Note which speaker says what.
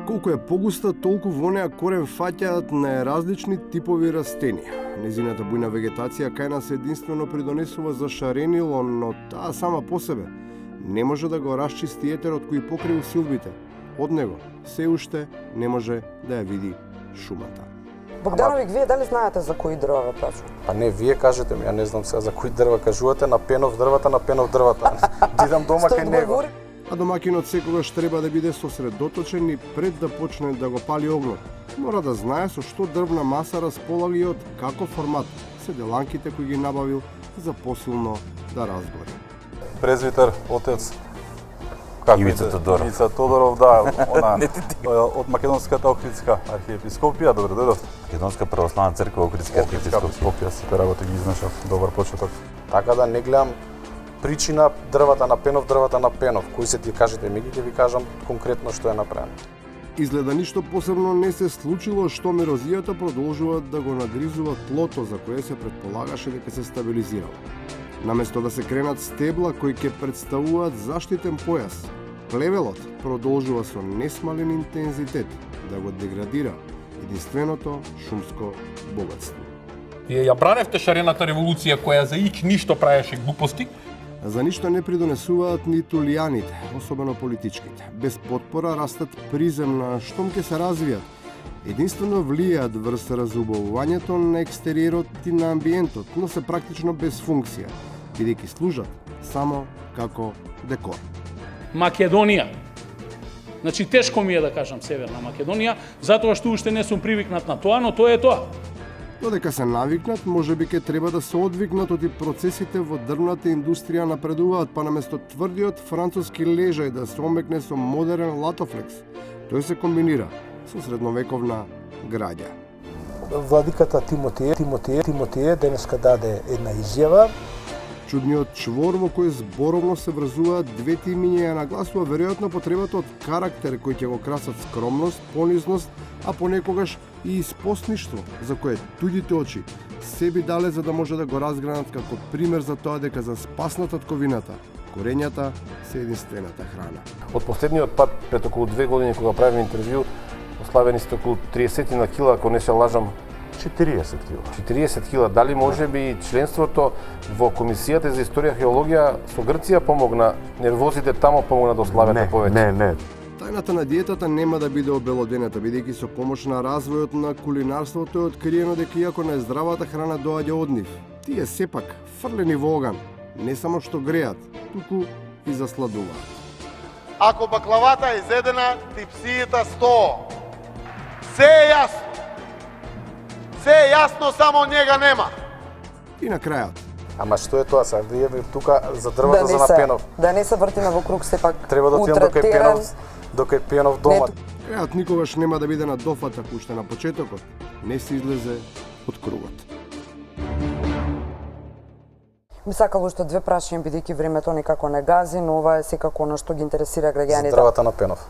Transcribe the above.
Speaker 1: Колку е погуста, толку во неа корен фаќаат најразлични типови растенија. Незината бујна вегетација кај нас единствено придонесува за шаренило, но таа сама по себе не може да го расчисти етерот кој покрива усилбите. Од него се уште не може да ја види шумата.
Speaker 2: Богдановик, вие дали знаете за кои дрва ве прашувам?
Speaker 3: Па не, вие кажете ми, ја не знам сега за кои дрва кажувате, на пенов дрвата. Дидам дома кај него.
Speaker 1: А домакинот секогаш треба да биде сосредоточен и пред да почне да го пали огнот. Мора да знае со што дрвна маса располага и од каков формат се деланките кои ги набавил за посилно да разгори.
Speaker 3: Презвитер, отец,
Speaker 4: Ивица Тодоров.
Speaker 3: Ивица Тодоров, да, она од Македонската Охридска архиепископија, добро дојдовте.
Speaker 4: Македонска православна црква Охридска
Speaker 3: архиепископија, супер работа ги изнашав, добар почеток. Така да не гледам причина дрвата на пенов, кои се ти кажете, ми ќе ви кажам конкретно што е направено.
Speaker 1: Изгледа ништо посебно не се случило што ерозијата продолжува да го нагризува тлото за кое се предполагаше дека се стабилизирало. Наместо да се кренат стебла кои ќе представуваат заштитен појас, плевелот продолжува со несмален интензитет да го деградира единственото шумско богатство.
Speaker 5: Вие ја браневте шарената револуција која за ик ништо правеше глупости.
Speaker 1: За ништо не придонесуваат ниту лијаните, особено политичките. Без потпора растат приземна, штом ќе се развијат. Единствено влијаат врз разубавувањето на екстериерот и на амбиентот, но се практично без функција, бидејќи служат само како декор.
Speaker 6: Македонија. Значи, тешко ми е да кажам Северна Македонија, затоа што уште не сум привикнат на тоа, но тоа е тоа.
Speaker 1: Додека се навикнат, можеби ќе треба да се одвикнат од и процесите во дрвната индустрија напредуваат, па наместо тврдиот француски лежај да се омекне со модерен латофлекс, тој се комбинира со средновековна граѓа.
Speaker 7: Владиката Тимотеј денеска даде една изјава.
Speaker 1: Чудниот чвор во кој зборовно се врзуваат двете имиња ја нагласува веројатно потребата од карактер кој ќе го красат скромност, понизност, а понекогаш и испоснишство, за кое туѓите очи се би дале за да може да го разгранат како пример за тоа дека за спасна татковината, корењата се единствената храна.
Speaker 8: Од последниот пат, пред околу 2 години, кога правим интервју, ославени сте околу 30 на кила, ако не се лажам,
Speaker 4: 40 кила.
Speaker 8: 40 кила. Дали може би членството во Комисијата за историја и археологија со Грција помогна, нервозите тамо помогна да ославете повеќе?
Speaker 4: Не.
Speaker 1: Тајната на диетата нема да биде обелоденета, бидејќи со помош на развојот на кулинарството е откриено дека иако најздравата храна доаѓа од нив, тие сепак фрлени во оган, не само што греат, туку и засладуваат.
Speaker 9: Ако баклавата е изедена, типсијата 100. Се е јасно. Се е јасно, само njega нема.
Speaker 1: И на крајот.
Speaker 3: Ама што е тоа сега? Вие тука за дрвата за напенов.
Speaker 2: Да не се вртиме во круг сепак.
Speaker 3: Треба да отидам до кај пенов дома.
Speaker 1: Крајот никогаш нема да биде на дофат, ако уште на почетокот не се излезе од кругот.
Speaker 2: Ми сакало уште две прашања, бидејќи времето никако не гази, но ова е секако она што ги интересира граѓаните.
Speaker 3: За дрвата на пенов.